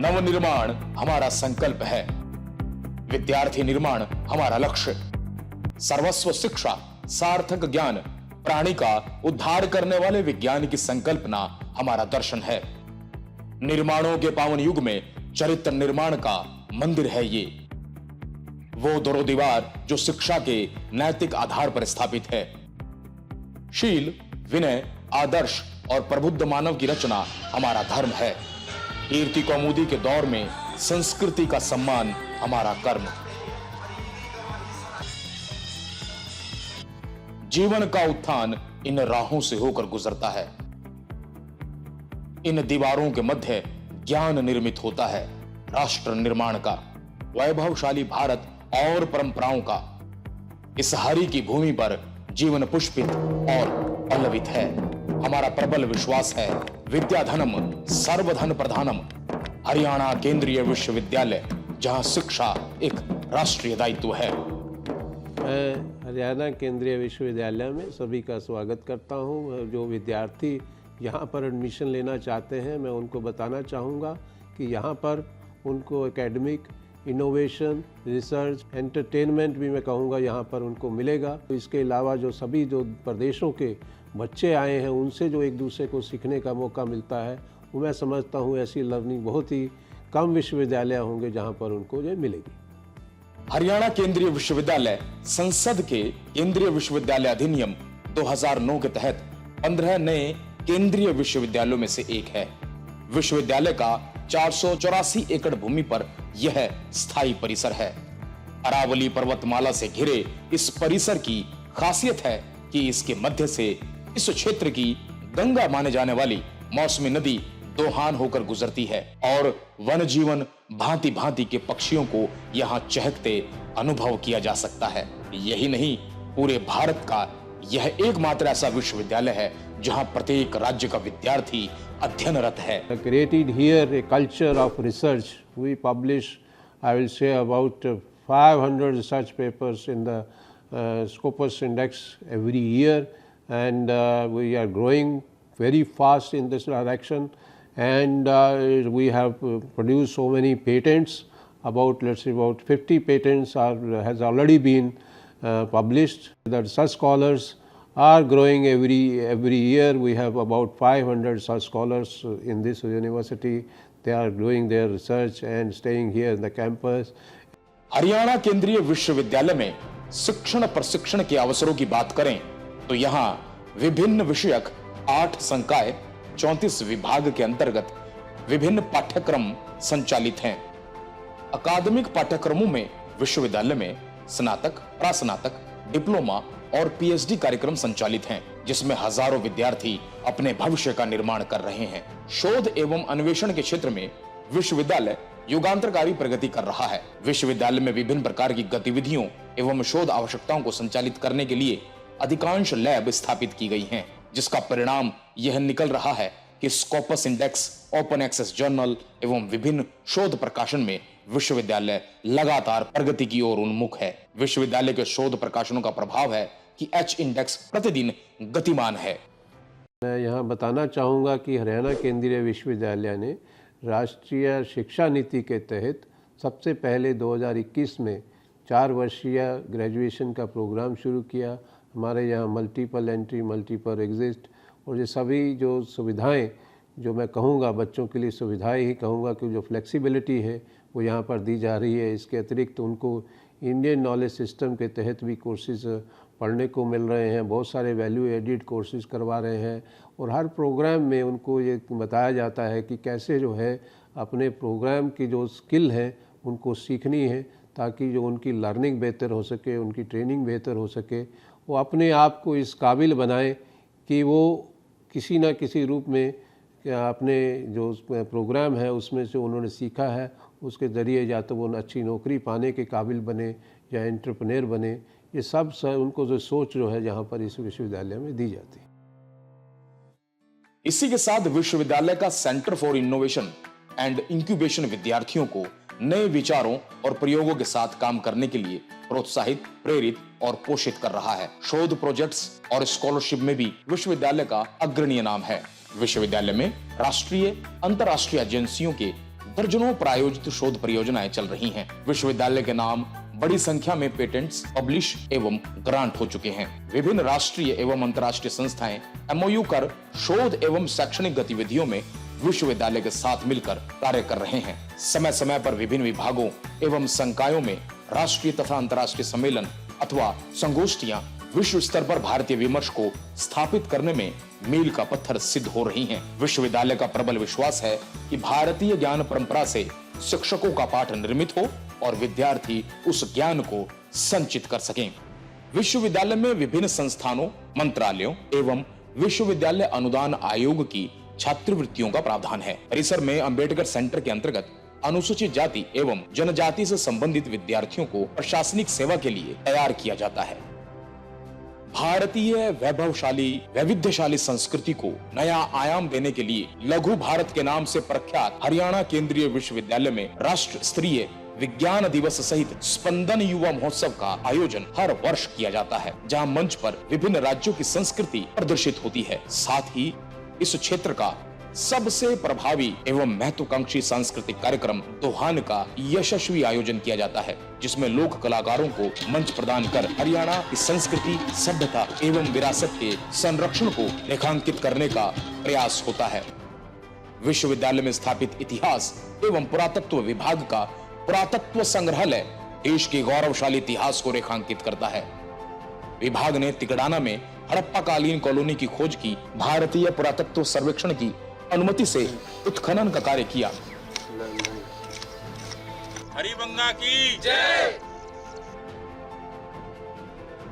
नवनिर्माण हमारा संकल्प है, विद्यार्थी निर्माण हमारा लक्ष्य, सर्वस्व शिक्षा, सार्थक ज्ञान, प्राणी का उद्धार करने वाले विज्ञान की संकल्पना हमारा दर्शन है। निर्माणों के पावन युग में चरित्र निर्माण का मंदिर है ये, वो दोनों दीवार जो शिक्षा के नैतिक आधार पर स्थापित है। शील, विनय, आदर्श और प्रबुद्ध मानव की रचना हमारा धर्म है। कीर्ति कौमुदी के दौर में संस्कृति का सम्मान हमारा कर्म। जीवन का उत्थान इन राहों से होकर गुजरता है। इन दीवारों के मध्य ज्ञान निर्मित होता है, राष्ट्र निर्माण का, वैभवशाली भारत और परंपराओं का। इस हरि की भूमि पर जीवन पुष्पित और पल्लवित है। हमारा प्रबल विश्वास है, विद्याधनम सर्वधन प्रधानम। हरियाणा केंद्रीय विश्वविद्यालय, जहां शिक्षा एक राष्ट्रीय दायित्व है। मैं हरियाणा केंद्रीय विश्वविद्यालय में सभी का स्वागत करता हूं। जो विद्यार्थी यहां पर एडमिशन लेना चाहते हैं, मैं उनको बताना चाहूँगा कि यहां पर उनको एकेडमिक, इनोवेशन, रिसर्च, एंटरटेनमेंट भी मैं कहूँगा यहाँ पर उनको मिलेगा। तो इसके अलावा जो सभी जो प्रदेशों के बच्चे आए हैं, उनसे जो एक दूसरे को सीखने का मौका मिलता है, वो मैं समझता हूँ ऐसी लर्निंग बहुत ही कम विश्वविद्यालय होंगे जहाँ पर उनको ये मिलेगी। हरियाणा केंद्रीय विश्वविद्यालय संसद के केंद्रीय विश्वविद्यालय अधिनियम 2009 के तहत 15 नए केंद्रीय विश्वविद्यालयों में से एक है। विश्वविद्यालय का 484 एकड़ भूमि पर यह स्थायी परिसर है। अरावली पर्वतमाला से घिरे इस परिसर की खासियत है कि इसके मध्य से इस क्षेत्र की गंगा माने जाने वाली मौसमी नदी दोहान होकर गुजरती है और वन जीवन, भांति भांति के पक्षियों को यहाँ चहकते अनुभव किया जा सकता है। यही नहीं, पूरे भारत का यह एकमात्र ऐसा विश्वविद्यालय है जहाँ प्रत्येक राज्य का विद्यार्थी अध्ययनरत है। Created here a culture of research. We publish, I will say, about 500 research papers in the Scopus Index every year, and we are growing very fast in this direction. And we have produced so many patents. About, let's say, about 50 patents has already been published. The research scholars are growing every year. We have about 500 research scholars in this university. They are doing their research and staying here in the campus. Haryana केंद्रीय विश्वविद्यालय में शिक्षण प्रशिक्षण के अवसरों की बात करें तो यहाँ विभिन्न विषयक 8 संकाय 34 विभाग के अंतर्गत विभिन्न पाठ्यक्रम संचालित हैं। अकादमिक पाठ्यक्रमों में विश्वविद्यालय में स्नातक, प्रास्नातक, डिप्लोमा और पीएचडी कार्यक्रम संचालित हैं, जिसमें हजारों विद्यार्थी अपने भविष्य का निर्माण कर रहे हैं। शोध एवं अन्वेषण के क्षेत्र में विश्वविद्यालय युगांतरकारी प्रगति कर रहा है। विश्वविद्यालय में विभिन्न प्रकार की गतिविधियों एवं शोध आवश्यकताओं को संचालित करने के लिए अधिकांश लैब स्थापित की गई हैं, जिसका परिणाम यह निकल रहा है कि Scopus index, open access journal एवं विभिन्न शोध प्रकाशन में विश्वविद्यालय लगातार प्रगति की ओर उन्मुख है। विश्वविद्यालय के शोध प्रकाशनों का प्रभाव है कि एच इंडेक्स प्रतिदिन गतिमान है। मैं यहाँ बताना चाहूँगा कि हरियाणा केंद्रीय विश्वविद्यालय ने राष्ट्रीय शिक्षा नीति के तहत सबसे पहले 2021 में 4 वर्षीय ग्रेजुएशन का प्रोग्राम शुरू किया। हमारे यहाँ मल्टीपल एंट्री, मल्टीपल एग्जिट और ये सभी जो सुविधाएं, जो मैं कहूँगा बच्चों के लिए सुविधाएं ही कहूँगा कि जो फ्लेक्सिबिलिटी है वो यहाँ पर दी जा रही है। इसके अतिरिक्त उनको इंडियन नॉलेज सिस्टम के तहत भी कोर्सेज पढ़ने को मिल रहे हैं। बहुत सारे वैल्यू एडिड कोर्सेज करवा रहे हैं और हर प्रोग्राम में उनको ये बताया जाता है कि कैसे जो है अपने प्रोग्राम की जो स्किल है उनको सीखनी है, ताकि जो उनकी लर्निंग बेहतर हो सके, उनकी ट्रेनिंग बेहतर हो सके, वो अपने आप को इस काबिल बनाए कि वो किसी न किसी रूप में अपने जो प्रोग्राम है उसमें से उन्होंने सीखा है उसके ज़रिए या तो वो अच्छी नौकरी पाने के काबिल बने या एंटरप्रेन्योर बने। ये सब उनको जो सोच जो है यहाँ पर इस विश्वविद्यालय में दी जाती है। इसी के साथ विश्वविद्यालय का centre for innovation and incubation विद्यार्थियों को नए विचारों और प्रयोगों के साथ काम करने के लिए प्रोत्साहित, प्रेरित और पोषित कर रहा है। शोध प्रोजेक्ट्स और स्कॉलरशिप में भी विश्वविद्यालय का अग्रणीय नाम है। विश्वविद्यालय में राष्ट्रीय, अंतर्राष्ट्रीय एजेंसियों के दर्जनों प्रायोजित शोध परियोजनाएं चल रही हैं। विश्वविद्यालय के नाम बड़ी संख्या में पेटेंट्स पब्लिश एवं ग्रांट हो चुके हैं। विभिन्न राष्ट्रीय एवं अंतर्राष्ट्रीय संस्थाएं MOU कर शोध एवं शैक्षणिक गतिविधियों में विश्वविद्यालय के साथ मिलकर कार्य कर रहे हैं। समय समय पर विभिन्न विभागों एवं संकायों में राष्ट्रीय तथा अंतर्राष्ट्रीय सम्मेलन अथवा संगोष्ठियां विश्व स्तर पर भारतीय विमर्श को स्थापित करने में मील का पत्थर सिद्ध हो रही हैं। विश्वविद्यालय का प्रबल विश्वास है कि भारतीय ज्ञान परंपरा से शिक्षकों का पाठ निर्मित हो और विद्यार्थी उस ज्ञान को संचित कर सकें। विश्वविद्यालय में विभिन्न संस्थानों, मंत्रालयों एवं विश्वविद्यालय अनुदान आयोग की छात्रवृत्तियों का प्रावधान है। परिसर में अंबेडकर सेंटर के अंतर्गत अनुसूचित जाति एवं जनजाति से संबंधित विद्यार्थियों को प्रशासनिक सेवा के लिए तैयार किया जाता है। भारतीय वैभवशाली वैविध्यशाली संस्कृति को नया आयाम देने के लिए लघु भारत के नाम से प्रख्यात हरियाणा केंद्रीय विश्वविद्यालय में राष्ट्र स्तरीय विज्ञान दिवस सहित स्पंदन युवा महोत्सव का आयोजन हर वर्ष किया जाता है, जहां मंच पर विभिन्न राज्यों की संस्कृति प्रदर्शित होती है। साथ ही इस क्षेत्र का सबसे प्रभावी एवं महत्वाकांक्षी सांस्कृतिक कार्यक्रम दोहान का यशस्वी आयोजन किया जाता है, जिसमें लोक कलाकारों को मंच प्रदान कर हरियाणा की संस्कृति, सभ्यता एवं विरासत के संरक्षण को रेखांकित करने का प्रयास होता है। विश्वविद्यालय में स्थापित इतिहास एवं पुरातत्व विभाग का पुरातत्व संग्रहालय देश के गौरवशाली इतिहास को रेखांकित करता है। विभाग ने तिगड़ाना में हड़प्पा कालीन कॉलोनी की खोज की। भारतीय पुरातत्व सर्वेक्षण की अनुमति से उत्खनन का कार्य किया। हरिबंगा की जय।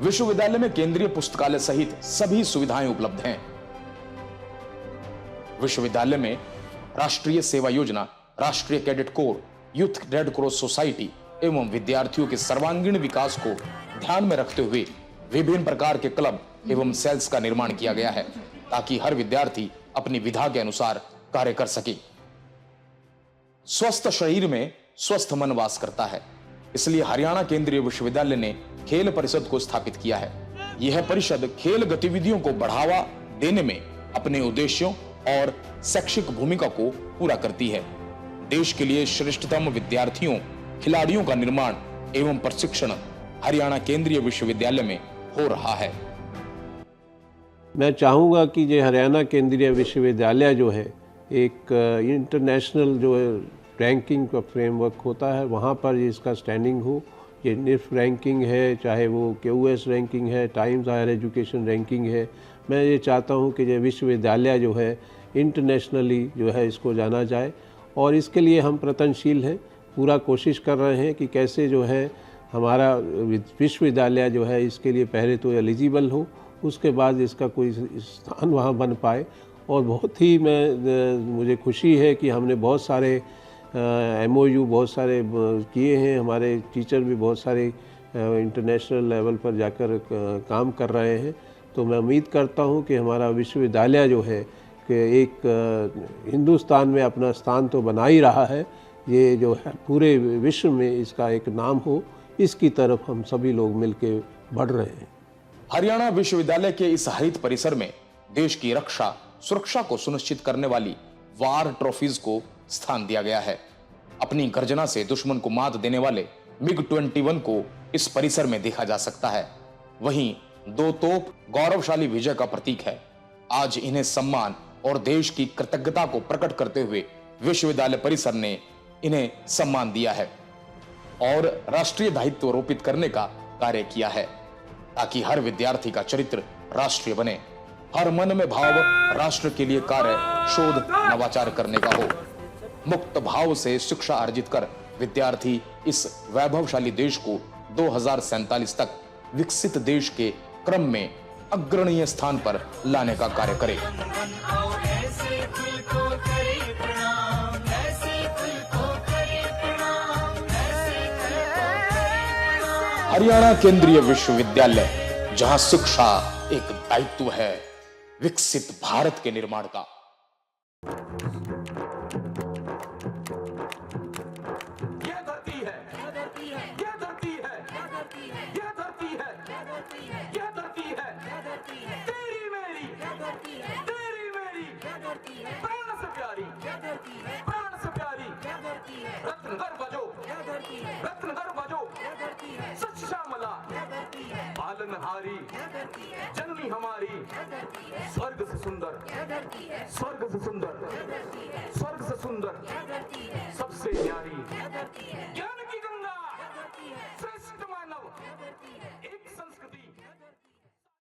विश्वविद्यालय में केंद्रीय पुस्तकालय सहित सभी सुविधाएं उपलब्ध हैं। विश्वविद्यालय में राष्ट्रीय सेवा योजना, राष्ट्रीय cadet corps, youth red cross society एवं विद्यार्थियों के सर्वांगीण विकास को ध्यान में रखते हुए विभिन्न प्रकार के क्लब एवं सेल्स का निर्माण किया गया है, ताकि हर विद्यार्थी अपनी विधा के अनुसार कार्य कर सके। स्वस्थ शरीर में स्वस्थ मन वास करता है, इसलिए हरियाणा केंद्रीय विश्वविद्यालय ने खेल परिषद को स्थापित किया है। यह परिषद खेल गतिविधियों को बढ़ावा देने में अपने उद्देश्यों और शैक्षिक भूमिका को पूरा करती है। देश के लिए श्रेष्ठतम विद्यार्थियों, खिलाड़ियों का निर्माण एवं प्रशिक्षण हरियाणा केंद्रीय विश्वविद्यालय में हो रहा है। मैं चाहूँगा कि ये हरियाणा केंद्रीय विश्वविद्यालय जो है एक इंटरनेशनल जो रैंकिंग का फ्रेमवर्क होता है, वहाँ पर इसका स्टैंडिंग हो। ये निफ्ट रैंकिंग है, चाहे वो QS रैंकिंग है, टाइम्स हायर एजुकेशन रैंकिंग है। मैं ये चाहता हूँ कि ये विश्वविद्यालय जो है इंटरनेशनली जो है इसको जाना जाए, और इसके लिए हम प्रयत्नशील हैं, पूरा कोशिश कर रहे हैं कि कैसे जो है हमारा विश्वविद्यालय जो है इसके लिए पहले तो एलिजिबल हो, उसके बाद इसका कोई स्थान वहाँ बन पाए। और बहुत ही मुझे खुशी है कि हमने बहुत सारे MOU बहुत सारे किए हैं। हमारे टीचर भी बहुत सारे इंटरनेशनल लेवल पर जाकर काम कर रहे हैं। तो मैं उम्मीद करता हूँ कि हमारा विश्वविद्यालय जो है कि एक हिंदुस्तान में अपना स्थान तो बना ही रहा है, ये जो है पूरे विश्व में इसका एक नाम हो, इसकी तरफ हम सभी लोग मिलकर बढ़ रहे हैं। हरियाणा विश्वविद्यालय के इस हरित परिसर में देश की रक्षा सुरक्षा को सुनिश्चित करने वाली वार ट्रॉफीज को स्थान दिया गया है। अपनी गर्जना से दुश्मन को मात देने वाले MiG-21 को इस परिसर में देखा जा सकता है। वहीं 2 तोप गौरवशाली विजय का प्रतीक है। आज इन्हें सम्मान और देश की कृतज्ञता को प्रकट करते हुए विश्वविद्यालय परिसर ने इन्हें सम्मान दिया है और राष्ट्रीय दायित्व रोपित करने का कार्य किया है, ताकि हर विद्यार्थी का चरित्र राष्ट्रीय बने, हर मन में भाव राष्ट्र के लिए कार्य, शोध, नवाचार करने का हो। मुक्त भाव से शिक्षा अर्जित कर विद्यार्थी इस वैभवशाली देश को 2047 तक विकसित देश के क्रम में अग्रणीय स्थान पर लाने का कार्य करे। हरियाणा केंद्रीय विश्वविद्यालय, जहां शिक्षा एक दायित्व है विकसित भारत के निर्माण का। प्राण से प्यारी हारी, जननी हमारी स्वर्ग से सुंदर, स्वर्ग से सुंदर, स्वर्ग से सुंदर।